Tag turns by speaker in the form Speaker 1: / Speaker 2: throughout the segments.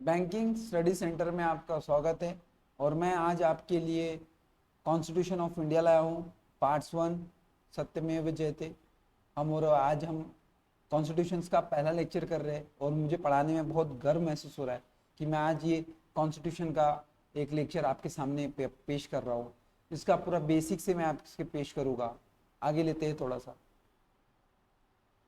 Speaker 1: Banking study centre में आपका स्वागत है। और मैं आज आपके लिए कॉन्स्टिट्यूशन ऑफ इंडिया लाया हूँ, पार्ट्स 1, सत्यमेव जयते। और आज हम कॉन्स्टिट्यूशंस का पहला लेक्चर कर रहे हैं और मुझे पढ़ाने में बहुत गर्व महसूस हो रहा है कि मैं आज ये कॉन्स्टिट्यूशन का एक लेक्चर आपके सामने पेश कर रहा हूँ। इसका पूरा बेसिक से मैं आपके पेश करूँगा। आगे लेते हैं थोड़ा सा।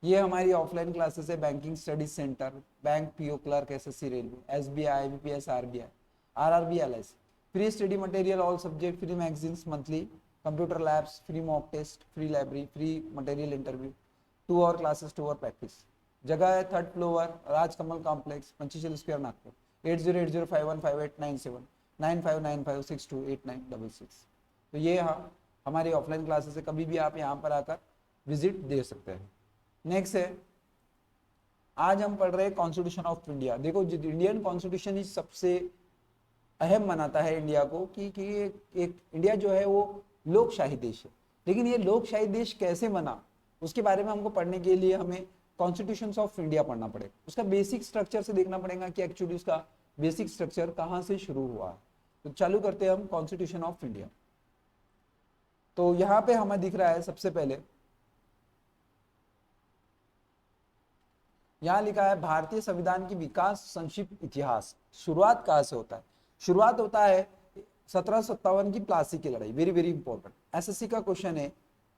Speaker 1: ये हमारी ऑफलाइन क्लासेस है banking studies centre, bank, PO clerk, SSC, railway, SBI, IBPS, RBI, RRB, LIC. Free study material, all subject, free magazines monthly, computer labs, free mock test, free library, free material interview, 2 hour classes, 2 hour practice. जगह है 3rd floor, Rajkamal complex, Panchsheel square, Nagpur. 8080515897 9595628966। तो ये हमारी offline classes है, कभी भी आप यहाँ पर आकर विजिट दे सकते हैं। नेक्स्ट है, आज हम पढ़ रहे हैं कॉन्स्टिट्यूशन ऑफ इंडिया। देखो, इंडियन कॉन्स्टिट्यूशन ही सबसे अहम बनाता है इंडिया को कि एक इंडिया जो है वो लोकशाही देश है। लेकिन ये लोकशाही देश कैसे बना, उसके बारे में हमको पढ़ने के लिए हमें कॉन्स्टिट्यूशन ऑफ इंडिया पढ़ना पड़ेगा। उसका बेसिक स्ट्रक्चर से देखना पड़ेगा कि एक्चुअली उसका बेसिक स्ट्रक्चर कहाँ से शुरू हुआ है। तो चालू करते हैं हम कॉन्स्टिट्यूशन ऑफ इंडिया। तो यहाँ पे हमें दिख रहा है, सबसे पहले यहाँ लिखा है भारतीय संविधान की विकास संक्षिप्त इतिहास। शुरुआत कहाँ से होता है? शुरुआत होता है 1757 की प्लासी की लड़ाई। वेरी वेरी इंपॉर्टेंट, एसएससी का क्वेश्चन है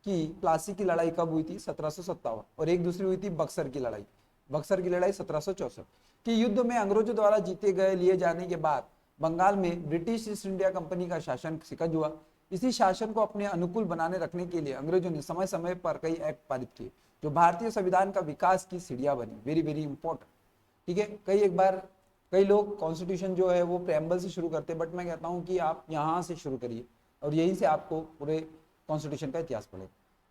Speaker 1: कि प्लासी की लड़ाई कब हुई थी? 1757। और एक दूसरी हुई थी बक्सर की लड़ाई। बक्सर की लड़ाई 1764 की युद्ध में अंग्रेजों द्वारा जीते गए लिए जाने के बाद बंगाल में ब्रिटिश ईस्ट इंडिया कंपनी का शासन सिकज हुआ। इसी शासन को अपने अनुकूल बनाने रखने के लिए अंग्रेजों ने समय समय पर कई एक्ट पारित किए जो भारतीय संविधान का विकास की सीढ़ियां बनी। वेरी वेरी इंपॉर्टेंट, ठीक है। कई लोग कॉन्स्टिट्यूशन जो है वो प्रेम्बल से शुरू करते हैं, बट मैं कहता हूं कि आप यहां से शुरू करिए और यहीं से आपको पूरे कॉन्स्टिट्यूशन का इतिहास पढ़ेगा।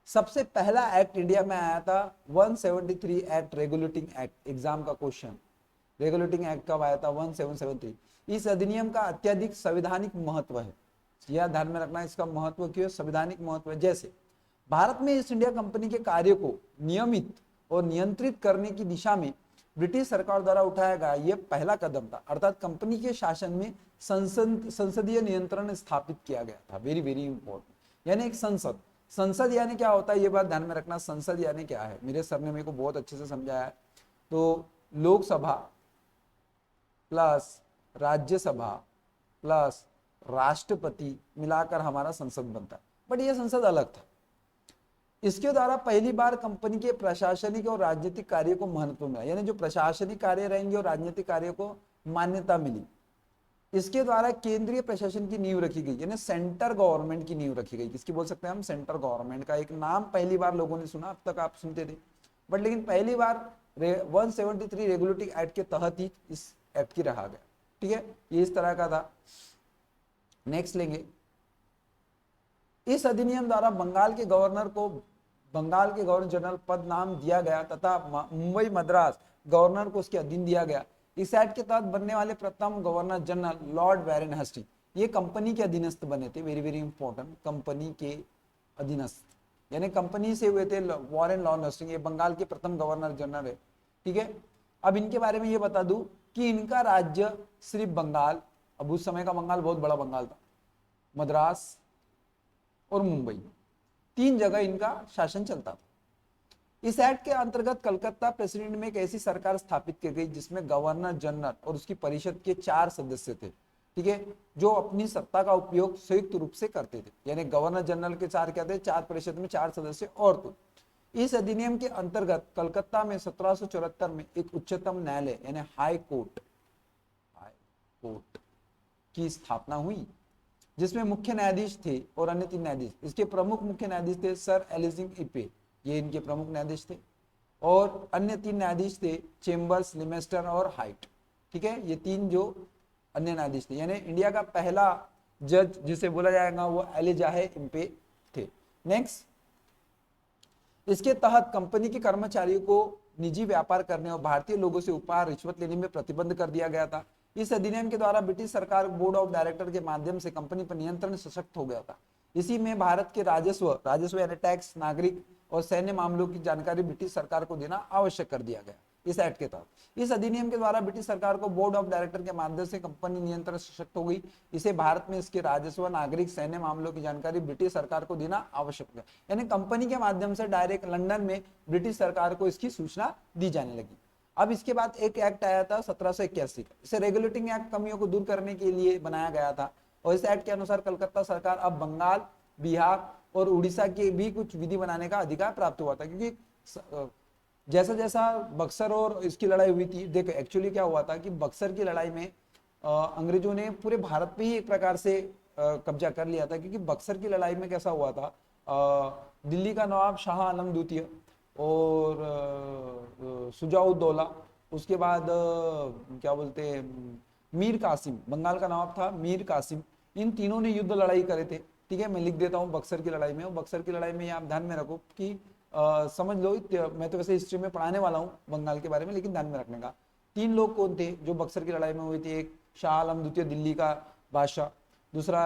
Speaker 1: सबसे पहला एक्ट इंडिया में आया था 173 एक्ट, रेगुलेटिंग एक्ट। एग्जाम का क्वेश्चन, रेगुलेटिंग एक्ट कब आया था? 1773। इस अधिनियम का अत्यधिक संवैधानिक महत्व है, यह ध्यान में रखना। इसका महत्व क्यों? संवैधानिक महत्व है। जैसे भारत में ईस्ट इंडिया कंपनी के कार्य को नियमित और नियंत्रित करने की दिशा में ब्रिटिश सरकार द्वारा उठाया गया यह पहला कदम था। अर्थात कंपनी के शासन में संसदीय नियंत्रण स्थापित किया गया था। Very very important. यानी एक संसद यानी क्या होता है, ये बात ध्यान में रखना। संसद यानी क्या है? मेरे सर ने मेरे को बहुत अच्छे से समझाया है। तो लोकसभा प्लस राज्यसभा प्लस राष्ट्रपति मिलाकर हमारा संसद बनता है। बट यह संसद अलग था। इसके द्वारा पहली बार कंपनी के प्रशासनिक और राजनीतिक कार्य को महत्व मिला, यानी जो प्रशासनिक कार्य रहेंगे और राजनीतिक कार्य को मान्यता मिली। इसके द्वारा केंद्रीय प्रशासन की नींव रखी गई, यानी सेंटर गवर्नमेंट की नींव रखी गई। किसकी बोल सकते हैं हम? सेंटर गवर्नमेंट का एक नाम पहली बार लोगों ने सुना, अब तक आप सुनते थे, बट लेकिन पहली बार 173 रेगुलेटिंग एक्ट के तहत ही इस एक्ट की रहा गया। ठीक है, ये इस तरह का था। नेक्स्ट लेंगे, इस अधिनियम द्वारा बंगाल के गवर्नर जनरल पद नाम दिया गया तथा मुंबई मद्रास गवर्नर को उसके अधीन दिया गया। इस एक्ट के तहत बनने वाले प्रथम गवर्नर जनरल लॉर्ड बैरन हेस्टिंग, ये कंपनी के अधीनस्थ बने थे। वेरी वेरी इंपॉर्टेंट, कंपनी के अधीनस्थ, यानी कंपनी से हुए थे। वॉरेन लॉर्ड हेस्टिंग ये बंगाल के प्रथम गवर्नर जनरल है। ठीक है, अब इनके बारे में ये बता दूं कि इनका राज्य सिर्फ बंगाल, अब उस समय का बंगाल बहुत बड़ा बंगाल था, मद्रास और मुंबई, 3 जगह इनका शासन चलता था। इस एक्ट के अंतर्गत कलकत्ता प्रेसिडेंट में एक ऐसी सरकार स्थापित की गई जिसमें गवर्नर जनरल और उसकी परिषद के 4 सदस्य थे। ठीक है, जो अपनी सत्ता का उपयोग संयुक्त रूप से करते थे। यानी गवर्नर जनरल के 4 क्या थे? 4 परिषद में 4 सदस्य और थे। इस अधिनियम के अंतर्गत कलकत्ता में 1774 में एक उच्चतम न्यायालय यानी हाई कोर्ट की स्थापना हुई, जिसमें मुख्य न्यायाधीश थे और अन्य 3 न्यायाधीश। इसके प्रमुख मुख्य न्यायाधीश थे सर एलिजिंग इपे, ये इनके प्रमुख न्यायाधीश थे, और अन्य 3 न्यायाधीश थे चेम्बर्स, लिमेस्टर और हाइट। ठीक है, ये 3 जो अन्य न्यायाधीश थे, यानी इंडिया का पहला जज जिसे बोला जाएगा वो एलिजाह इम्पे थे। नेक्स्ट, इसके तहत कंपनी के कर्मचारियों को निजी व्यापार करने और भारतीय लोगों से उपहार रिश्वत लेने में प्रतिबंध कर दिया गया था। इस अधिनियम के द्वारा ब्रिटिश सरकार बोर्ड ऑफ डायरेक्टर के माध्यम से कंपनी पर नियंत्रण सशक्त हो गया था। इसी में भारत के राजस्व यानी टैक्स, नागरिक और सैन्य मामलों की जानकारी ब्रिटिश सरकार को देना आवश्यक कर दिया गया। इस एक्ट के तहत। इस अधिनियम के द्वारा ब्रिटिश सरकार को बोर्ड ऑफ डायरेक्टर के माध्यम से कंपनी नियंत्रण सशक्त हो गई। इसे भारत में इसके राजस्व, नागरिक, सैन्य मामलों की जानकारी ब्रिटिश सरकार को देना आवश्यक है। यानी कंपनी के माध्यम से डायरेक्ट लंदन में ब्रिटिश सरकार को इसकी सूचना दी जाने लगी। अब इसके बाद एक एक्ट आया था 1781 का। इसे रेगुलेटिंग एक्ट कमियों को दूर करने के लिए बनाया गया था और इस एक्ट के अनुसार कलकत्ता सरकार अब बंगाल, बिहार और उड़ीसा के भी कुछ विधि बनाने का अधिकार प्राप्त हुआ था। क्योंकि जैसा जैसा बक्सर और इसकी लड़ाई हुई थी, देखो एक्चुअली क्या हुआ था कि बक्सर की लड़ाई में अंग्रेजों ने पूरे भारत पे ही एक प्रकार से कब्जा कर लिया था। क्योंकि बक्सर की लड़ाई में कैसा हुआ था, दिल्ली का नवाब शाह आलम द्वितीय और सुजाउद्दौला, उसके बाद क्या बोलते हैं मीर कासिम, बंगाल का नवाब था मीर कासिम, इन तीनों ने युद्ध लड़ाई करे थे। ठीक है, मैं लिख देता हूँ बक्सर की लड़ाई में। और बक्सर की लड़ाई में आप ध्यान में रखो कि समझ लो, मैं तो वैसे हिस्ट्री में पढ़ाने वाला हूँ बंगाल के बारे में, लेकिन ध्यान में रखने का, 3 लोग कौन थे जो बक्सर की लड़ाई में हुए थे। एक शाह आलम द्वितीय दिल्ली का बादशाह, दूसरा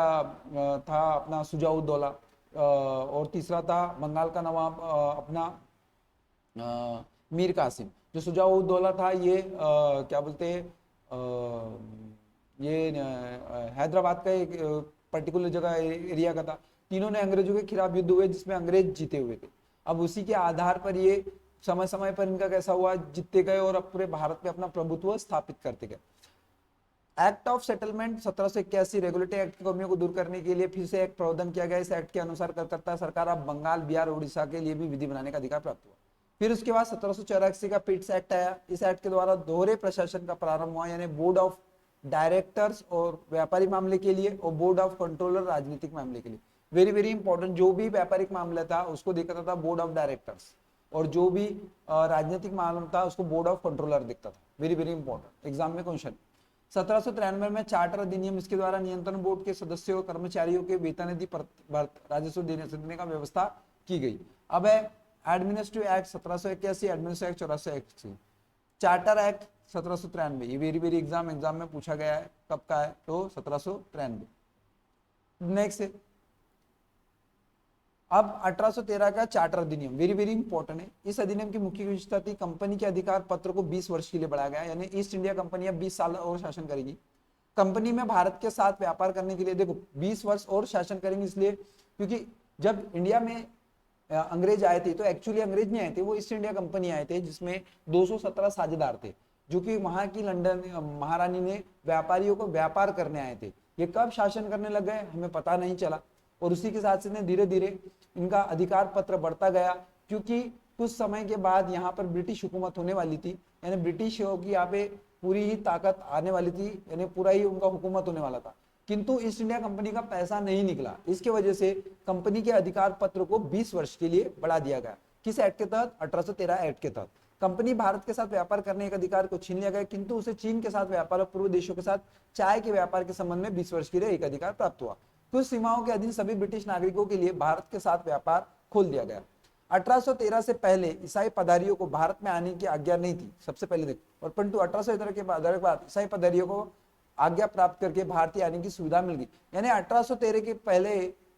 Speaker 1: था अपना सुजाउद्दौला और तीसरा था बंगाल का नवाब अपना मीर कासिम। जो सुजाउद्दौला था ये क्या बोलते हैं ये हैदराबाद का एक पर्टिकुलर जगह एरिया का था। तीनों ने अंग्रेजों के खिलाफ युद्ध हुए जिसमें अंग्रेज जीते हुए थे। अब उसी के आधार पर ये समय समय पर इनका कैसा हुआ, जीतते गए और अब पूरे भारत पे अपना प्रभुत्व स्थापित करते गए। Act of settlement 1781 regulatory act की कमियों को दूर करने के लिए फिर से एक प्रावधान किया गया। इस एक्ट के अनुसार कलकत्ता सरकार अब बंगाल, बिहार, उड़ीसा के लिए भी विधि बनाने का अधिकार प्राप्त हुआ। फिर उसके बाद 1784 का पिट्स एक्ट आया। इस एक्ट के द्वारा दोहरे प्रशासन का प्रारंभ हुआ, यानी बोर्ड ऑफ डायरेक्टर्स और व्यापारी मामले के लिए और बोर्ड ऑफ कंट्रोलर राजनीतिक मामले के लिए। वेरी वेरी इंपॉर्टेंट, जो भी व्यापारिक मामला था उसको देखता था बोर्ड ऑफ डायरेक्टर्स और जो भी राजनीतिक मामला था उसको बोर्ड ऑफ कंट्रोलर देखता था। वेरी वेरी इंपॉर्टेंट, एग्जाम में क्वेश्चन। 1793 में चार्टर अधिनियम, इसके द्वारा नियंत्रण बोर्ड के सदस्यों और कर्मचारियों के वेतन आदि राजस्व देने का व्यवस्था की गई। अब है administrative act 1781, administrative act 8481, charter act 1793। ये वेरी वेरी एग्जाम में पूछा गया है, कब का है तो 1793। नेक्स्ट है अब 1813 का चार्टर अधिनियम, वेरी वेरी इंपॉर्टेंट है। इस अधिनियम की मुख्य विशेषता थी कंपनी के अधिकार पत्र को 20 वर्ष के लिए बढ़ाया गया, यानी ईस्ट इंडिया कंपनी अब 20 साल और शासन करेगी। कंपनी में भारत के साथ व्यापार करने के लिए देखो 20 वर्ष और शासन करेंगे, इसलिए क्योंकि जब इंडिया में अंग्रेज आए थे तो एक्चुअली अंग्रेज नहीं आए थे, वो ईस्ट इंडिया कंपनी आए थे जिसमें 217 साझेदार थे, जो कि वहां की लंदन महारानी ने व्यापारियों को व्यापार करने आए थे। ये कब शासन करने लग गए हमें पता नहीं चला और उसी के साथ से धीरे धीरे इनका अधिकार पत्र बढ़ता गया, क्योंकि कुछ समय के बाद यहाँ पर ब्रिटिश हुकूमत होने वाली थी, यानी ब्रिटिशों की यहाँ पे पूरी ही ताकत आने वाली थी, यानी पूरा ही उनका हुकूमत होने वाला था। किंतु ईस्ट इंडिया कंपनी का पैसा नहीं निकला, इसके वजह से कंपनी के अधिकार पत्र को 20 वर्ष के लिए बढ़ा दिया गया। किस एक्ट के तहत? 1813 एक्ट के तहत। कंपनी भारत के साथ व्यापार करने के अधिकार को छीन लिया गया, किंतु उसे चीन के साथ व्यापार और पूर्व देशों के साथ चाय के व्यापार के संबंध में 20 वर्ष के लिए एक अधिकार प्राप्त हुआ। कुछ सीमाओं के अधीन सभी ब्रिटिश नागरिकों के लिए भारत के साथ व्यापार खोल दिया गया। 1813 से पहले ईसाई पधारियों को भारत में आने की आज्ञा नहीं थी, सबसे पहले देख, और परंतु 1813 के बाद ईसाई पधारियों को आज्ञा प्राप्त करके भारतीय आने की सुविधा मिल गई। यानी 1813 के पहले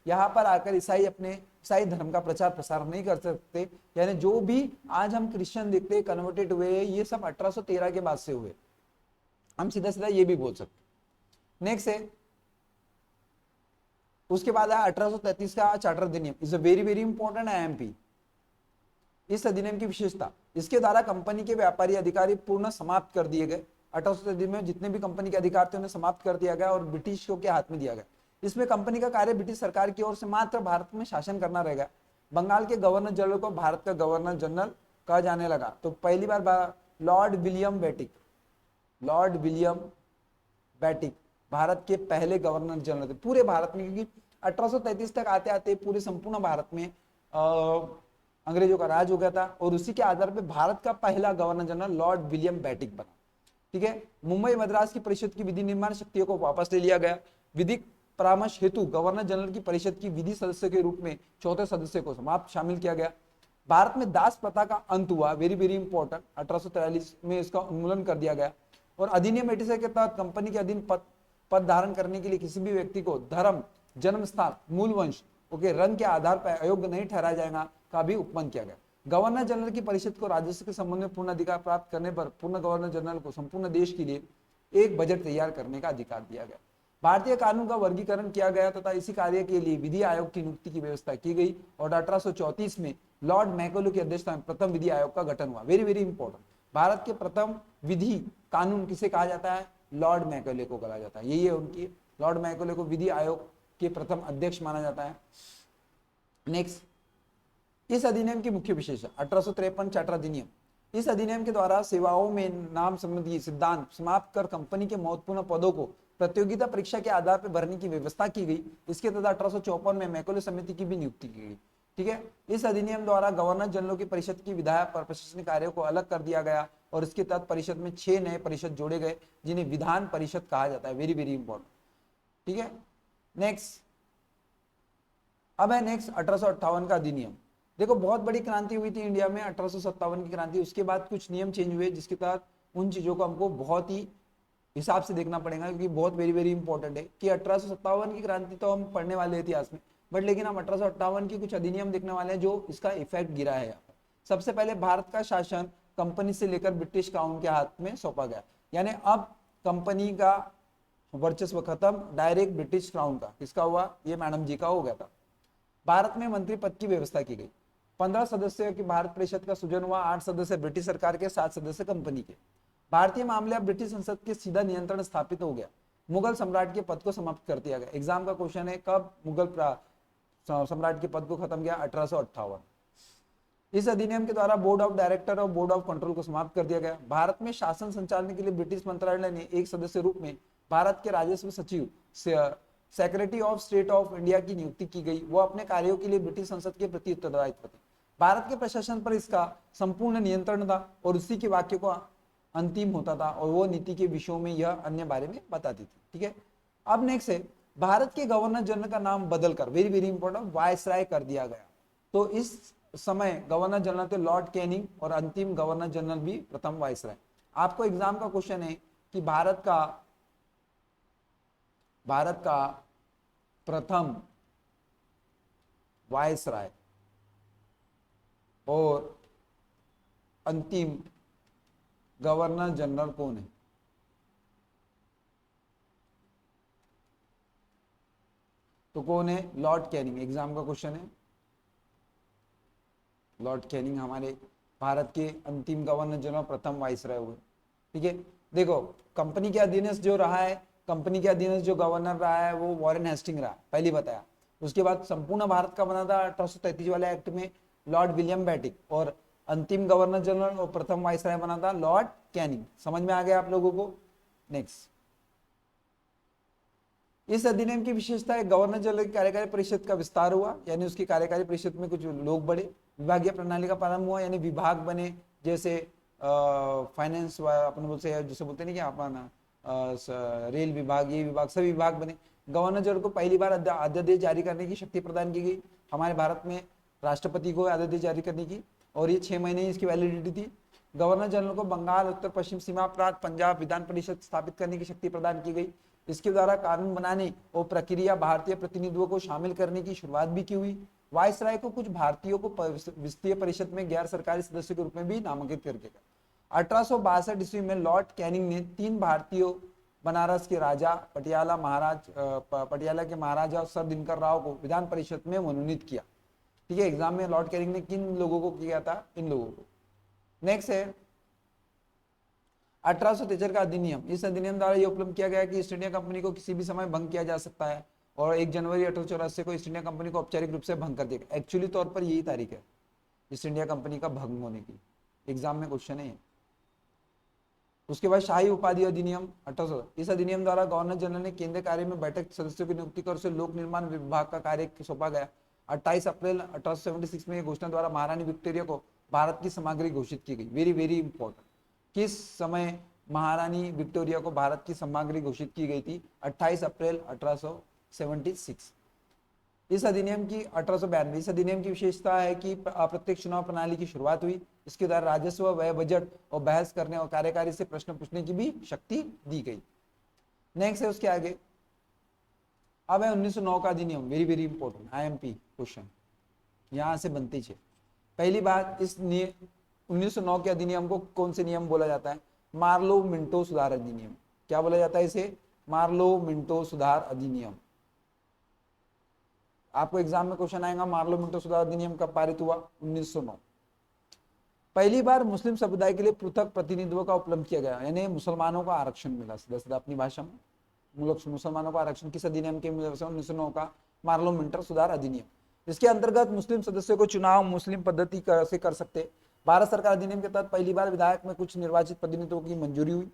Speaker 1: यहाँ पर आकर ईसाई धर्म का प्रचार प्रसार नहीं कर सकते, यानी जो भी आज हम क्रिश्चियन देखते कन्वर्टेड हुए ये सब 1813 के बाद से हुए, हम सीधा सीधा ये भी बोल सकते। नेक्स्ट है उसके बाद है 1833 का चार्टर अधिनियम, is a very very important IMP. इस अधिनियम की विशेषता, इसके द्वारा कंपनी के व्यापारी अधिकारी पूर्ण समाप्त कर दिए गए। 1833 में जितने भी कंपनी के अधिकार थे उन्हें समाप्त कर दिया गया और ब्रिटिशों के हाथ में दिया गया। इसमें कंपनी का कार्य ब्रिटिश सरकार की ओर से मात्र भारत में शासन करना रहेगा। बंगाल के गवर्नर जनरल को भारत का गवर्नर जनरल कहा जाने लगा। तो पहली बार लॉर्ड विलियम बेटिक भारत के पहले गवर्नर जनरल थे पूरे भारत में, क्योंकि 1833 तक आते आते पूरे संपूर्ण भारत में अंग्रेजों का राज हो गया था और उसी के आधार पर भारत का पहला गवर्नर जनरल लॉर्ड विलियम बेटिक बना। ठीक है, मुंबई मद्रास की परिषद की विधि निर्माण शक्तियों को वापस ले लिया गया। विधिक परामर्श हेतु गवर्नर जनरल की परिषद की विधि सदस्य के रूप में चौथे सदस्य को शामिल किया गया। भारत में दास प्रथा का अंत हुआ, वेरी वेरी इंपॉर्टेंट, 1843 में इसका उन्मूलन कर दिया गया। और अधिनियम 86 के तहत कंपनी के अधीन पद धारण करने के लिए किसी भी व्यक्ति को धर्म, जन्म स्थान, मूल वंश, रंग के आधार पर अयोग्य नहीं ठहराया जाएगा का भी उपमान किया गया। गवर्नर जनरल की परिषद को राजस्व के संबंध में पूर्ण अधिकार प्राप्त करने पर पूर्ण गवर्नर जनरल को संपूर्ण देश के लिए एक बजट तैयार करने का अधिकार दिया गया। भारतीय कानून का वर्गीकरण किया गया तथा इसी कार्य के लिए विधि आयोग की नियुक्ति की व्यवस्था की गई और 1834 में लॉर्ड मैकोले की अध्यक्षता में प्रथम विधि आयोग का गठन हुआ। वेरी वेरी इंपॉर्टेंट, भारत के प्रथम विधि कानून किसे कहा जाता है? लॉर्ड मैकोले को कहा जाता है। यही है उनकी, लॉर्ड मैकोले को विधि आयोग के प्रथम अध्यक्ष माना जाता है। नेक्स्ट, इस अधिनियम की मुख्य विशेषता 1853 चार्टर अधिनियम। इस अधिनियम के द्वारा सेवाओं में नाम संबंधी सिद्धांत समाप्त कर कंपनी के महत्वपूर्ण पदों को प्रतियोगिता परीक्षा के आधार पर भरने की व्यवस्था की गई। इसके तहत 1854 में मैकोले समिति की भी नियुक्ति की गई। ठीक है, इस अधिनियम द्वारा गवर्नर जनरल की परिषद की विधायक और प्रशासनिक कार्यों को अलग कर दिया गया और इसके तहत परिषद में 6 नए परिषद जोड़े गए जिन्हें विधान परिषद कहा जाता है। Very very important. ठीक है, नेक्स्ट, अब है नेक्स्ट 1858 का अधिनियम। देखो बहुत बड़ी क्रांति हुई थी इंडिया में 1857 की क्रांति। उसके बाद कुछ नियम चेंज हुए जिसके तहत उन चीजों को हमको बहुत ही हिसाब से देखना पड़ेगा क्योंकि बहुत वेरी वेरी इंपॉर्टेंट है कि 1857 की क्रांति तो हम पढ़ने वाले इतिहास में, बट लेकिन हम 1858 की कुछ अधिनियम देखने वाले हैं जो इसका इफेक्ट गिरा है यहाँ पर। सबसे पहले भारत का शासन कंपनी से लेकर ब्रिटिश क्राउन के हाथ में सौंपा गया, यानी अब कंपनी का वर्चस्व खत्म, डायरेक्ट ब्रिटिश क्राउन का। किसका हुआ? ये मैडम जी का हो गया था। भारत में मंत्री पद की व्यवस्था की गई। 15 सदस्यों की भारत परिषद का सृजन हुआ। 8 सदस्य ब्रिटिश सरकार के, 7 सदस्य कंपनी के। भारतीय मामले अब ब्रिटिश संसद के सीधा नियंत्रण स्थापित हो गया। मुगल सम्राट के पद को समाप्त कर दिया गया। एग्जाम का क्वेश्चन है, कब मुगल सम्राट के पद को खत्म किया? 1858। इस अधिनियम के द्वारा बोर्ड ऑफ डायरेक्टर और बोर्ड ऑफ कंट्रोल को समाप्त कर दिया गया। भारत में शासन संचालन के लिए ब्रिटिश मंत्रालय ने एक सदस्य रूप में भारत के राजस्व सचिव secretary of state of India की नियुक्ति की गई। वो अपने कार्यों के लिए ब्रिटिश संसद के प्रति उत्तरदायित्व थे। भारत के प्रशासन पर इसका संपूर्ण नियंत्रण था और उसी के वाक्य को अंतिम होता था और वो नीति के विषयों में यह अन्य बारे में बताती थी। ठीक है, अब नेक्स्ट है भारत के गवर्नर जनरल का नाम बदलकर वेरी वेरी इंपॉर्टेंट वायसराय कर दिया गया। तो इस समय गवर्नर जनरल थे लॉर्ड कैनिंग और अंतिम गवर्नर जनरल भी प्रथम वायसराय। आपको एग्जाम का क्वेश्चन है कि भारत का प्रथम वायसराय और अंतिम गवर्नर जनरल कौन है? तो कौन है? Lord Canning. एग्जाम का क्वेश्चन है, लॉर्ड कैनिंग हमारे भारत के अंतिम गवर्नर जनरल, प्रथम वाइसराय हुए। ठीक है, देखो कंपनी के अधीनस्थ जो रहा है, कंपनी के अधीनस्थ जो गवर्नर रहा है वो वॉरेन हेस्टिंग रहा, पहले बताया। उसके बाद संपूर्ण भारत का बना था 1833 वाले एक्ट में लॉर्ड विलियम बेटिक और अंतिम गवर्नर जनरल और प्रथम वाइसराय बना था लॉर्ड कैनिंग। समझ में आ गया आप लोगों को? नेक्स्ट, इस अधिनियम की विशेषता है गवर्नर जनरल की कार्यकारी परिषद का विस्तार हुआ, यानी उसकी कार्यकारी परिषद में कुछ लोग बढ़े। विभागीय प्रणाली का प्रारंभ हुआ, यानी विभाग बने, जैसे फाइनेंस अपन बोलते हैं, जैसे बोलते नहीं कि अपन रेल विभाग, ये विभाग, सभी विभाग बने। गवर्नर जनरल को पहली बार अध्यादेश जारी करने की शक्ति प्रदान की गई। हमारे भारत में राष्ट्रपति को अध्यादेश जारी करने की, और ये 6 महीने इसकी वैलिडिटी थी। गवर्नर जनरल को बंगाल, उत्तर पश्चिम सीमा प्रांत, पंजाब विधान परिषद स्थापित करने की शक्ति प्रदान की गई। इसके द्वारा कानून बनाने और प्रक्रिया भारतीय प्रतिनिधियों को शामिल करने की शुरुआत भी की हुई। वायसराय को कुछ भारतीयों को वित्तीय परिषद में गैर सरकारी सदस्य के रूप में भी नामांकित करके 1862 ईस्वी में लॉर्ड कैनिंग ने 3 भारतीयों, बनारस के राजा, पटियाला के महाराजा सर दिनकर राव को विधान परिषद में मनोनीत किया। ठीक है, एग्जाम में लॉर्ड कैनिंग ने किन लोगों को किया था? इन लोगों को। नेक्स्ट है 1873 का अधिनियम। इस अधिनियम द्वारा यह उपलब्ध किया गया कि ईस्ट इंडिया कंपनी को किसी भी समय भंग किया जा सकता है और 1 जनवरी 1884 को ईस्ट इंडिया कंपनी को औपचारिक रूप से भंग कर दिया गया। एक्चुअली तौर पर यही तारीख है ईस्ट इंडिया कंपनी का भंग होने की। एग्जाम में क्वेश्चन है। उसके बाद शाही उपाधि अधिनियम 1800। इस अधिनियम द्वारा गवर्नर जनरल ने केंद्रीय कार्य में बैठक सदस्यों की नियुक्ति कर उसे लोक निर्माण विभाग का कार्य सौंपा गया। 28 अप्रैल 1876 में घोषणा द्वारा महारानी विक्टोरिया को भारत की सामग्री घोषित की गई। वेरी वेरी इंपॉर्टेंट, किस समय महारानी विक्टोरिया को भारत की सामग्री घोषित की गई थी? 28 अप्रैल 1876। इस अधिनियम की 1892। इस अधिनियम की विशेषता है कि अप्रत्यक्ष चुनाव प्रणाली की शुरुआत हुई। इसके द्वारा राजस्व, व्यय, बजट और बहस करने और कार्यकारी से प्रश्न पूछने की भी शक्ति दी गई। नेक्स्ट है उसके आगे, अब है 1909 का अधिनियम। Very very important, IMP question यहां से बनती है। पहली बात, इस 1909 के अधिनियम को कौन से नियम बोला जाता है? मार्लो मिंटो सुधार अधिनियम। क्या बोला जाता है इसे? मार्लो मिंटो सुधार अधिनियम। आपको एग्जाम में क्वेश्चन आएगा, मार्लो मिंटो सुधार अधिनियम कब पारित हुआ? 1909। पहली बार मुस्लिम समुदाय के लिए पृथक प्रतिनिधित्व का उपलब्ध किया गया, यानी मुसलमानों का आरक्षण मिला सीधा सीधा अपनी भाषा में। मुसलमानों का आरक्षण किस अधिनियम के? 1909 का मार्लो मिंटो सुधार अधिनियम। इसके अंतर्गत मुस्लिम सदस्यों को चुनाव मुस्लिम पद्धति से कर सकते। भारत सरकार अधिनियम के तहत पहली बार विधायक में कुछ निर्वाचित प्रतिनिधित्वों की मंजूरी हुई।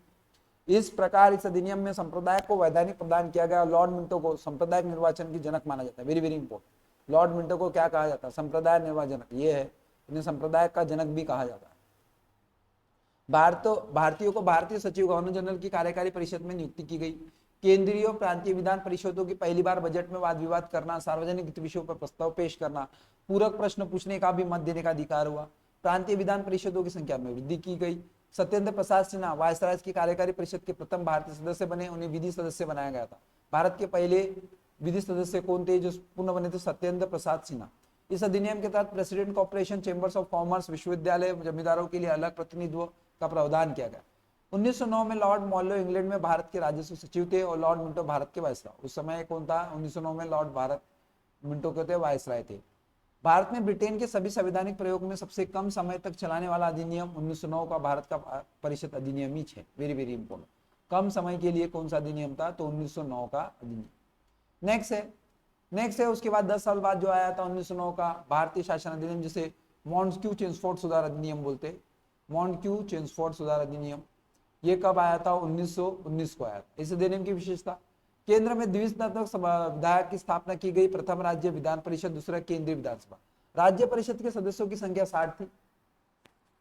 Speaker 1: इस प्रकार इस अधिनियम में संप्रदाय को वैधानिक प्रदान किया गया। लॉर्ड मिंटो को सांप्रदायिक निर्वाचन की जनक माना जाता है। Very very important. Lord Minto को क्या कहा जाता है? संप्रदाय निर्वाचन, ये है, इन्हें संप्रदाय का जनक भी कहा जाता है। भारतीयों को भारतीय सचिव गवर्नर जनरल की कार्यकारी परिषद में नियुक्ति की गई। केंद्रीय और प्रांतीय विधान परिषदों की पहली बार बजट में वाद विवाद करना, सार्वजनिक हित विषयों पर प्रस्ताव पेश करना, पूरक प्रश्न पूछने का भी मत देने का अधिकार हुआ। प्रांतीय विधान परिषदों की संख्या में वृद्धि की गई। सत्येंद्र प्रसाद सिन्हा वायसराय की कार्यकारी परिषद के प्रथम भारतीय सदस्य बने, उन्हें विधि सदस्य बनाया गया था। भारत के पहले विधि सदस्य कौन थे जो पुनः बने थे? सत्येंद्र प्रसाद सिन्हा। इस अधिनियम के तहत president corporation, chambers of commerce, विश्वविद्यालय, जमींदारों के लिए अलग प्रतिनिधित्व का प्रावधान किया गया। 1909 में लॉर्ड मॉलो इंग्लैंड में भारत के राजस्व सचिव थे और लॉर्ड मिंटो भारत के वायसराय। उस समय कौन था? 1909 में लॉर्ड भारत मिंटो के वायसराय थे। भारत में ब्रिटेन के सभी संवैधानिक प्रयोग में सबसे कम समय तक चलाने वाला अधिनियम 1909 का भारत का परिषद अधिनियम ही है। Very very important. कम समय के लिए कौन सा अधिनियम था? तो 1909 का अधिनियम। नेक्स्ट है उसके बाद 10 साल बाद जो आया था 1909 का भारतीय शासन अधिनियम, जिसे मॉन्टेस्क्यू चेम्सफोर्ड सुधार अधिनियम बोलते। मॉन्टेस्क्यू चेम्सफोर्ड सुधार अधिनियम ये कब आया था? 1919 को आया था। इस अधिनियम की विशेषता, केंद्र में द्विसदनात्मक विधायक की स्थापना की गई। प्रथम राज्य विधान परिषद, दूसरा केंद्रीय विधानसभा। राज्य परिषद के सदस्यों की संख्या 60 थी,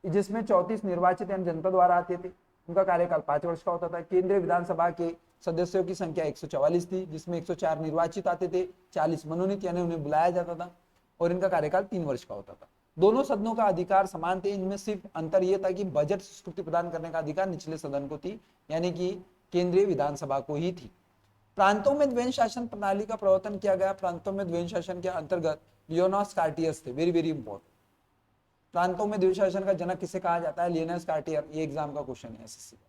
Speaker 1: जिसमें 34 निर्वाचित एवं जनता द्वारा आते थे। उनका कार्यकाल 5 वर्ष का होता था। केंद्रीय विधानसभा के सदस्यों की संख्या 144 थी, जिसमें 104 निर्वाचित आते थे, 40 मनोनीत यानी उन्हें बुलाया जाता था, और इनका कार्यकाल 3 वर्ष का होता था। दोनों सदनों का अधिकार समान थे। इनमें सिर्फ अंतर यह था कि बजट स्वीकृति प्रदान करने का अधिकार निचले सदन को थी, यानी कि केंद्रीय विधानसभा को ही थी। प्रांतों में द्वैध शासन प्रणाली का प्रवर्तन किया गया। प्रांतों में द्वैध शासन के अंतर्गत लियोनास कार्टियस थे। Very very important. प्रांतों में द्वैध शासन का जनक किसे कहा जाता है? लियोनास कार्टियर। ये एग्जाम का क्वेश्चन है एसएससी का।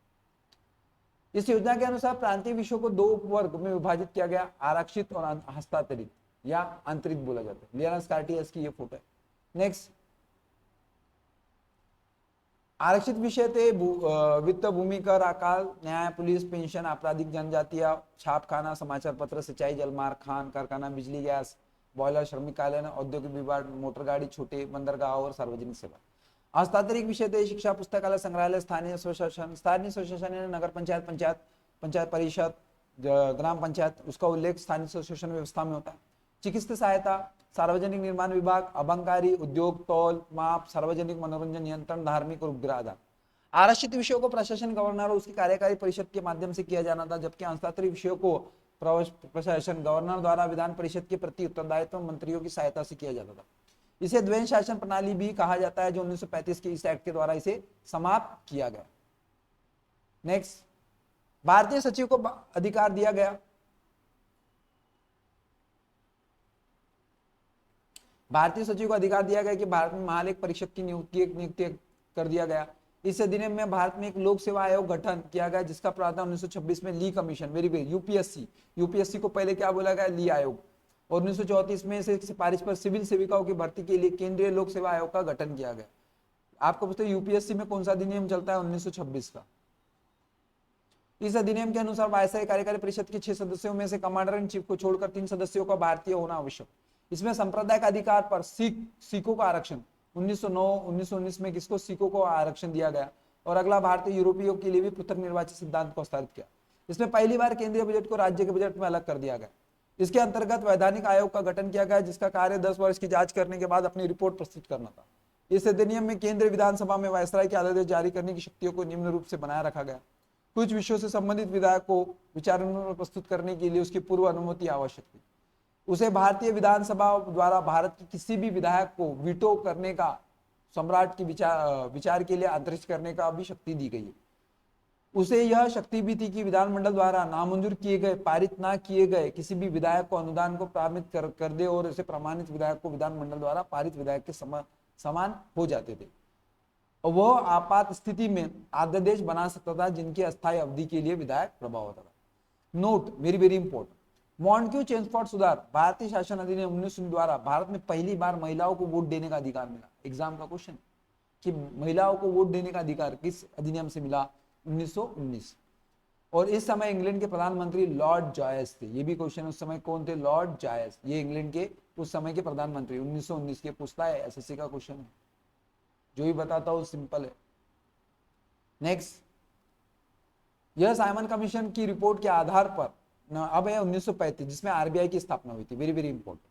Speaker 1: इस योजना के अनुसार प्रांतीय विषयों को 2 वर्ग में विभाजित किया गया, आरक्षित और हस्तांतरित या आंतरिक बोला जाता है। लियोनास कार्टियस की ये फोटो है। नेक्स्ट, आरक्षित विषय थे वित्त, भूमि कर, अकाल, न्याय, पुलिस, पेंशन, आपराधिक जनजातीय, छापखाना, समाचार पत्र, सिंचाई, जलमार्ग, खान, कारखाना, बिजली, गैस, बॉयलर, श्रमिक कालन, औद्योगिक विभाग, मोटर गाड़ी, छोटे बंदरगाह और सार्वजनिक सेवा। हस्तांतरित विषय थे शिक्षा, पुस्तकालय, संग्रहालय, स्थानीय स्वशासन। स्थानीय स्वशासन यानी नगर पंचायत, पंचायत परिषद, ग्राम पंचायत, उसका उल्लेख स्थानीय स्वशासन व्यवस्था में होता है। चिकित्सा सहायता, सार्वजनिक निर्माण विभाग, अबंकारी, उद्योग, तौल, माप, सार्वजनिक मनोरंजन, नियंत्रण, धार्मिक और उपग्रह आधार। आरक्षित विषयों को प्रशासन, गवर्नर और उसकी कार्यकारी परिषद के माध्यम से किया जाना था, जबकि हस्तांतरित विषयों को प्रशासन, गवर्नर द्वारा विधान परिषद के प्रति उत्तरदायित्व मंत्रियों की सहायता से किया जाता था। इसे द्वैध शासन प्रणाली भी कहा जाता है, जो 1935 के इस एक्ट के द्वारा इसे समाप्त किया गया। नेक्स्ट, भारतीय सचिव को अधिकार दिया गया। भारतीय सचिव को अधिकार दिया गया कि भारत में महालेख परीक्षक की नियुक्ति कर दिया गया। इस अधिनियम में भारत में एक लोक सेवा आयोग गठन किया गया, जिसका प्रावधान 1926 में ली कमीशन, वेरी वेरी, यूपीएससी को पहले क्या बोला गया? ली आयोग। और 1934 में से सिफारिश पर सिविल सेविकाओं की भर्ती के लिए केंद्रीय लोक सेवा आयोग का गठन किया गया। आपको पूछते हैं यूपीएससी में कौन सा अधिनियम चलता है? 1926 का। इस अधिनियम के अनुसार वायसराय कार्यकारी परिषद के 6 सदस्यों में से कमांडर इन चीफ को छोड़कर 3 सदस्यों का भारतीय होना आवश्यक। इसमें सांप्रदायिक अधिकार पर सिखों का आरक्षण 1919 में किसको? सिखों को आरक्षण दिया गया। और अगला, भारतीय यूरोपीयों के लिए भी पृथक निर्वाचित सिद्धांत को हस्तांतरित किया। इसमें पहली बार केंद्रीय बजट को राज्य के बजट में अलग कर दिया गया। इसके अंतर्गत वैधानिक आयोग का गठन किया गया, जिसका कार्य 10 वर्ष की जांच करने के बाद अपनी रिपोर्ट प्रस्तुत करना था। इस अधिनियम में केंद्रीय विधानसभा में वायसराय के आदेश जारी करने की शक्तियों को निम्न रूप से बनाए रखा गया। कुछ विषयों से संबंधित विधायक को विचार विमर्श प्रस्तुत करने के लिए उसकी पूर्व अनुमति आवश्यक थी। उसे भारतीय विधानसभा द्वारा भारत के किसी भी विधायक को वीटो करने का, सम्राट की विचार के लिए आंतरिक करने का भी शक्ति दी गई है। उसे यह शक्ति भी थी कि विधानमंडल द्वारा नामंजूर किए गए, पारित ना किए गए किसी भी विधायक को अनुदान को प्रारंभित कर दे और उसे प्रमाणित विधायक को विधानमंडल द्वारा पारित विधायक के समान हो जाते थे। और वह आपात स्थिति में अध्यादेश बना सकता था जिनकी अस्थायी अवधि के लिए विधायक प्रभाव होता था। Note, very very important, Montagu Chelmsford सुधार भारतीय शासन अधिनियम 1919 द्वारा भारत में पहली बार महिलाओं को वोट देने का अधिकार मिला। एग्जाम का क्वेश्चन कि महिलाओं को वोट देने का अधिकार किस अधिनियम से मिला? 1919। और इस समय इंग्लैंड के प्रधानमंत्री लॉर्ड जॉयस थे। ये भी क्वेश्चन उस समय कौन थे? Lord Joyce. ये इंग्लैंड के उस समय के प्रधानमंत्री, 1919 के। पूछता है, एसएससी का क्वेश्चन है, जो भी बताता हूं सिंपल है। नेक्स्ट, यह साइमन कमीशन की रिपोर्ट के आधार पर अब है 1935 जिसमें आरबीआई की स्थापना हुई थी। वेरी वेरी इंपॉर्टेंट,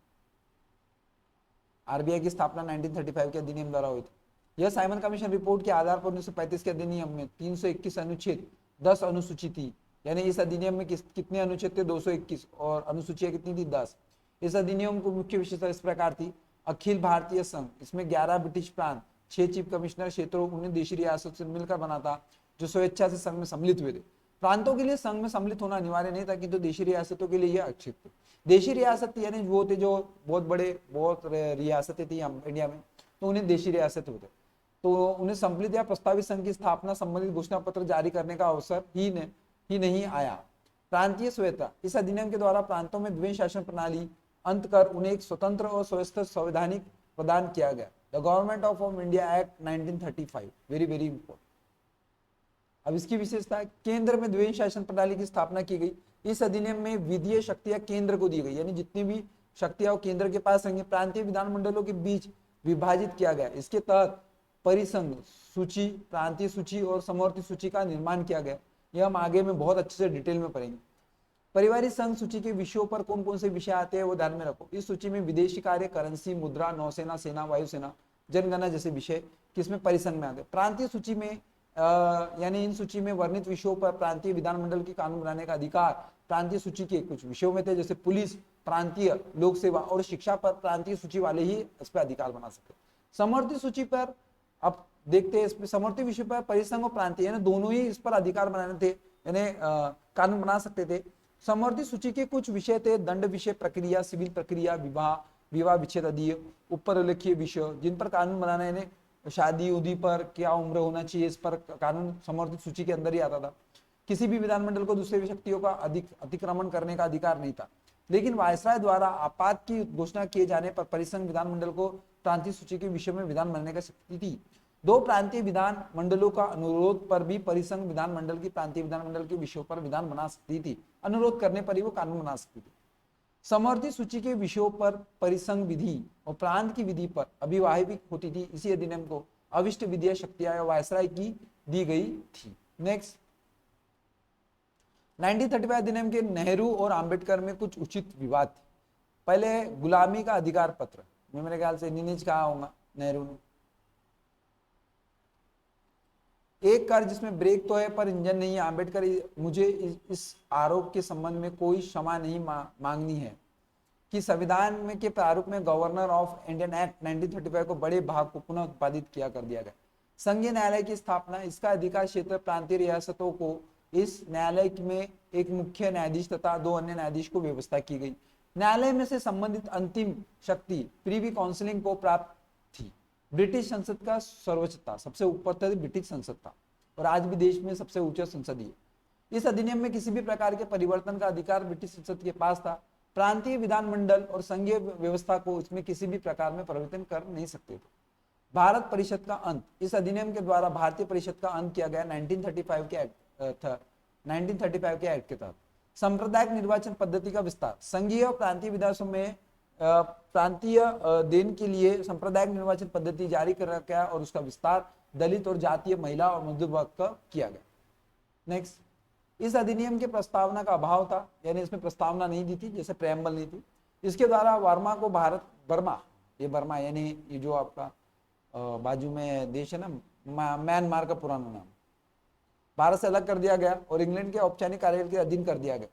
Speaker 1: आरबीआई की स्थापना 1935 के अधिनियम द्वारा हुई थी। यह साइमन कमीशन रिपोर्ट के आधार पर 1935 के अधिनियम में 321 अनुच्छेद 10 अनुसूची थी। यानी इस अधिनियम में कितने अनुच्छेद थे? 221, और अनुसूचियां कितनी थी? 10। इस अधिनियम को मुख्य विशेषता इस प्रकार थी: अखिल भारतीय संघ, इसमें 11 ब्रिटिश प्रांत, 6 चीफ कमिश्नर क्षेत्रों, उन्हें देशी रियासत से मिलकर बना था, जो स्वेच्छा से संघ में सम्मिलित हुए थे। प्रांतों के लिए संघ में सम्मिलित होना अनिवार्य नहीं था, किंतु देशी रियासतों के लिए यह अक्षित थे। देशी रियासत यानी वो थे जो बहुत बड़े, बहुत रियासतें थी इंडिया में, तो उन्हें देशी रियासत होते। तो उन्हें सम्मिलित या प्रस्तावित संघ की स्थापना संबंधित घोषणा पत्र जारी करने का अवसर ही नहीं आया। प्रांतीय स्वायत्तता, इस अधिनियम के द्वारा प्रांतों में द्वैध शासन प्रणाली अंत कर उन्हें एक स्वतंत्र और स्वायत्त संवैधानिक प्रदान किया गया। The government of India act 1935, very very important. अब इसकी विशेषता, केंद्र में द्वैध शासन प्रणाली की स्थापना की गई। इस अधिनियम में विधीय शक्तियां केंद्र को दी गई, यानी जितनी भी शक्तियां केंद्र के पास रहेंगी, प्रांतीय विधानमंडलों के बीच विभाजित किया गया। इसके तहत परिसंघ सूची, प्रांतीय सूची और समवर्ती सूची का निर्माण किया गया। यह हम आगे में बहुत अच्छे से डिटेल में पढ़ेंगे। परिवारिक संघ सूची के विषयों पर कौन कौन से विषय आते हैं वो ध्यान में रखो। इस सूची में विदेशी कार्य, करेंसी, मुद्रा, नौसेना, सेना, वायुसेना, जनगणना जैसे विषय किसमें? परिसंघ में आते हैं। प्रांतीय सूची में यानी इन सूची में वर्णित विषयों पर प्रांतीय विधानमंडल की कानून बनाने का अधिकार प्रांतीय सूची के कुछ विषयों में थे, जैसे पुलिस, प्रांतीय लोक सेवा और शिक्षा पर प्रांतीय सूची वाले ही इस पर अधिकार बना सकते। समवर्ती सूची पर अब देखते हैं, इसमें समवर्ती विषय पर परिसंघ और प्रांतीय यानी दोनों ही इस पर अधिकार बनाने थे, यानी कानून बना सकते थे। समवर्ती सूची के कुछ विषय थे: दंड विषय, प्रक्रिया, सिविल प्रक्रिया, विवाह विच्छेद आदि ऊपर उल्लेखित विषय जिन पर कानून बनाना, यानी शादी उदी पर क्या उम्र होना चाहिए, इस पर कानून समवर्ती सूची के अंदर ही आता था। किसी भी विधानमंडल को दूसरे शक्तियों का अतिक्रमण करने का अधिकार नहीं था, लेकिन वायसराय द्वारा आपात की घोषणा किए जाने पर परिसंघ विधानमंडल को प्रांतीय सूची के विषय में विधान बनाने की शक्ति थी। 2 प्रांतीय विधान मंडलों का अनुरोध पर भी परिसंघ विधानमंडल की प्रांतीय विधानमंडल के विषयों पर विधान बना सकती थी। अनुरोध करने पर ही वो कानून बना सकती थी। समवर्ती सूची के विषयों पर परिसंघ विधि और प्रांत की विधि पर अभिवाहित होती थी। इसी अधिनियम को अविष्ट विधीय शक्तियां वायसराय की दी गई थी। नेक्स्ट, 1935 अधिनियम के नेहरू और अंबेडकर में कुछ उचित विवाद थे। पहले गुलामी का अधिकार पत्र, मेरे ख्याल से नीनीज कहा होगा नेहरू ने। एक कार जिसमें ब्रेक तो है पर इंजन नहीं है। अंबेडकर, मुझे इस आरोप के संबंध में कोई क्षमा नहीं मांगनी है कि संविधान में के प्रारूप में गवर्नर ऑफ इंडियन एक्ट 1935 को बड़े भाग को पुनः उत्पादित किया कर दिया गया। संघीय न्यायालय की स्थापना, इसका अधिकार क्षेत्र प्रांतीय रियासतों को, इस न्यायालय में एक मुख्य न्यायाधीश तथा 2 अन्य न्यायाधीश को व्यवस्था की गई। न्यायालय में से संबंधित अंतिम शक्ति प्रीवी काउंसिलिंग को प्राप्त थी। ब्रिटिश संसद का सर्वोच्च था, सबसे ऊपर था ब्रिटिश संसद था, और आज भी देश में सबसे ऊंचा संसद ही। इस अधिनियम में किसी भी प्रकार के परिवर्तन का अधिकार ब्रिटिश संसद के पास था। प्रांतीय विधानमंडल और संघीय व्यवस्था को इसमें किसी भी प्रकार में परिवर्तन कर नहीं सकते थे। भारत परिषद का अंत, इस अधिनियम के द्वारा भारतीय परिषद का अंत किया गया 1935 के एक्ट के तहत। सांप्रदायिक निर्वाचन पद्धति का विस्तार, संघीय और प्रांतीय विधानसभा में प्रांतीय देन के लिए सांप्रदायिक निर्वाचन पद्धति जारी कर रखा गया और उसका विस्तार दलित और जातीय, महिला और मजदूर वर्ग का किया गया। नेक्स्ट, इस अधिनियम के प्रस्तावना का अभाव था, यानी इसमें प्रस्तावना नहीं दी थी, जैसे प्रेम्बल नहीं थी। इसके द्वारा वर्मा को बर्मा यानी ये जो आपका बाजू में देश है ना, म्यांमार का पुराना नाम, भारत से अलग कर दिया गया और इंग्लैंड के औपचारिक कार्य के अधीन कर दिया गया।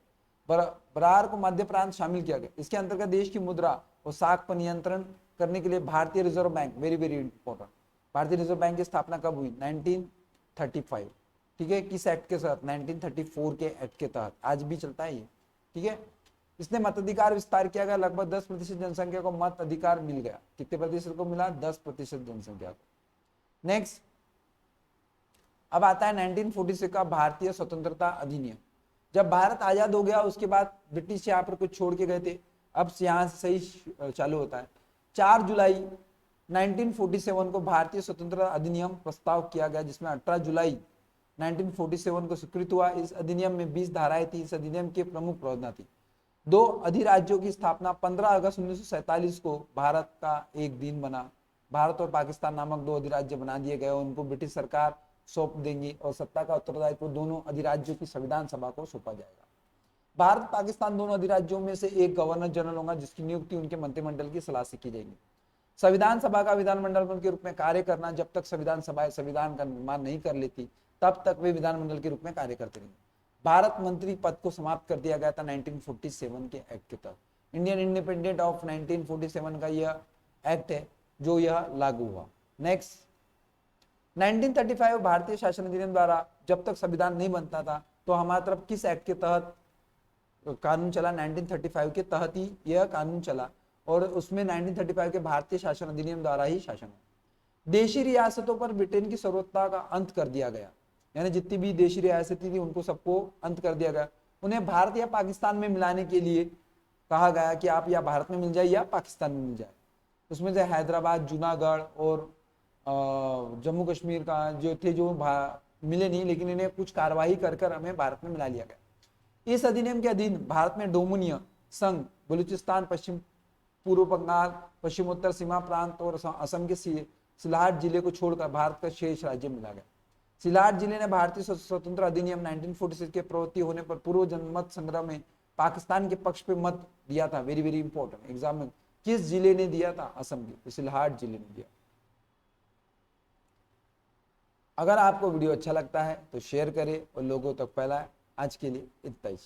Speaker 1: बरार को मध्य प्रांत शामिल किया गया। इसके अंतर्गत देश की मुद्रा और साख पर नियंत्रण करने के लिए भारतीय reserve bank, very very important, भारतीय रिजर्व बैंक की स्थापना कब हुई? 1935, ठीक है। किस एक्ट के तहत? 1934 के एक्ट के तहत, आज भी चलता है ये, ठीक है। इसने मताधिकार विस्तार किया गया, लगभग 10% जनसंख्या को मत अधिकार मिल गया। कितने प्रतिशत को मिला? 10% जनसंख्या को। नेक्स्ट, अब आता है 1946 का भारतीय स्वतंत्रता अधिनियम। जब भारत आजाद हो गया उसके बाद ब्रिटिश यहाँ पर कुछ छोड़ के गए थे, अब यहाँ से सही चालू होता है। 4 जुलाई 1947 को भारतीय स्वतंत्रता अधिनियम प्रस्ताव किया गया, जिसमें 18 जुलाई 1947 को स्वीकृत हुआ। इस अधिनियम में 20 धाराएं थी। इस अधिनियम के प्रमुख प्रावधान थी 2 अधिराज्यों की स्थापना। 15 अगस्त 1947 को भारत का एक दिन बना। भारत और पाकिस्तान नामक 2 अधिराज्य बना दिए गए, उनको ब्रिटिश सरकार सौंप देंगी और सत्ता का उत्तरदायित्व दोनों अधिराज्यों की संविधान सभा को सौंपा जाएगा। भारत पाकिस्तान दोनों अधिराज्यों में से एक गवर्नर जनरल होगा, जिसकी नियुक्ति उनके मंत्रिमंडल की सलाह से की जाएगी। संविधान सभा का विधानमंडल के रूप में कार्य करना, जब तक संविधान सभा संविधान का निर्माण नहीं कर लेती तब तक वे विधानमंडल के रूप में कार्य करते रहेंगे। भारत मंत्री पद को समाप्त कर दिया गया था 1947 के एक्ट के तहत। इंडियन इंडिपेंडेंट ऑफ 1947 का यह एक्ट है जो यह लागू हुआ। नेक्स्ट, 1935 भारतीय शासन अधिनियम द्वारा जब तक संविधान नहीं बनता था तो हमारी तरफ किस एक्ट के तहत कानून चला? 1935 के तहत ही यह कानून चला और उसमें 1935 के भारतीय शासन अधिनियम द्वारा ही शासन हुआ। देशी रियासतों पर ब्रिटेन की सर्वोत्ता का अंत कर दिया गया, यानी जितनी भी देशी रियासतें थी उनको सबको अंत कर दिया गया। उन्हें भारत या पाकिस्तान में मिलाने के लिए कहा गया कि आप या भारत में मिल जाए या पाकिस्तान में मिल जाए। उसमें से हैदराबाद, जूनागढ़ और जम्मू कश्मीर का जो थे जो मिले नहीं, लेकिन इन्हें कुछ कार्यवाही कर कर हमें भारत में मिला लिया गया। इस अधिनियम के अधीन भारत में डोमिनियन संघ, बलूचिस्तान, पश्चिम पूर्व बंगाल, पश्चिमोत्तर सीमा प्रांत और असम के सिलाट जिले को छोड़कर भारत का शेष राज्य मिला गया। सिलाट जिले ने भारतीय स्वतंत्र अधिनियम 1946 के प्रवृत्ति होने पर पूर्व जनमत संग्रह में पाकिस्तान के पक्ष पे मत दिया था। वेरी वेरी इंपॉर्टेंट, एग्जाम में किस जिले ने दिया था? असम के सिलाट जिले ने दिया। अगर आपको वीडियो अच्छा लगता है तो शेयर करें और लोगों तक फैलाएं। आज के लिए इतना ही।